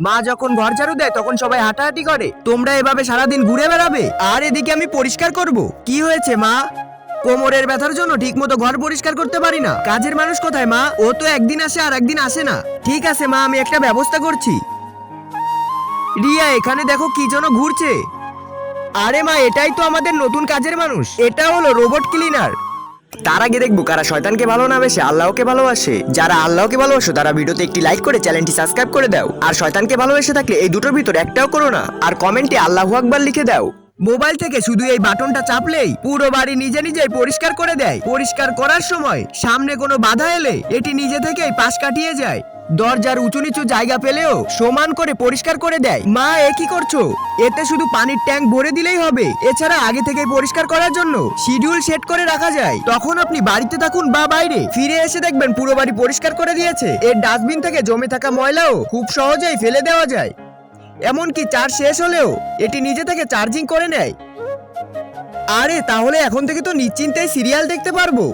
মা যখন ঘর ঝাড়ু দেয় তখন সবাই হাঁটাহাঁটি করে, তোমরা এভাবে সারাদিন ঘুরে বেড়াবে আর এদিকে আমি পরিষ্কার করব? কি হয়েছে মা? কোমরের ব্যথার জন্য ঠিকমতো ঘর পরিষ্কার করতে পারি না। কাজের মানুষ কোথায় মা? ও তো একদিন আসে আর একদিন আসে না। ঠিক আছে মা, আমি একটা ব্যবস্থা করছি। রিয়া, এখানে দেখো কি যেন ঘুরছে। আরে মা, এটাই তো আমাদের নতুন কাজের মানুষ, এটা হলো রোবট ক্লিনার। তার আগে দেখবো কারা শয়তানকে ভালো না বেশে আল্লাহকে ভালোবাসে। যারা আল্লাহকে ভালোবাসো তারা ভিডিওতে একটি লাইক করে চ্যানেলটি সাবস্ক্রাইব করে দাও, আর শয়তানকে ভালোবেসে থাকলে এই দুটোর ভিতর একটাও করো না, আর কমেন্টে আল্লাহু আকবার লিখে দাও। মোবাইল থেকে শুধু এই বাটনটা চাপলেই পুরো বাড়ি নিজে নিজেই পরিষ্কার করে দেয়। পরিষ্কার করার সময় সামনে কোনো বাধা এলে এটি নিজে থেকেই পাশ কাটিয়ে যায়। দরজার উঁচু নিচু জায়গা পেলেও সমান করে পরিষ্কার করে দেয়। মা, এ কি করছো? এতে শুধু পানির ট্যাঙ্ক ভরে দিলেই হবে। এছাড়া আগে থেকেই পরিষ্কার করার জন্য শিডিউল সেট করে রাখা যায়। তখন আপনি বাড়িতে থাকুন বা বাইরে, ফিরে এসে দেখবেন পুরো বাড়ি পরিষ্কার করে দিয়েছে। এর ডাস্টবিন থেকে জমে থাকা ময়লাও খুব সহজেই ফেলে দেওয়া যায়। এমনকি চার্জ শেষ হলেও এটি নিজে থেকে চার্জিং করে নেয়। আরে তাহলে এখন থেকে তো নিশ্চিন্তে সিরিয়াল দেখতে পারবো।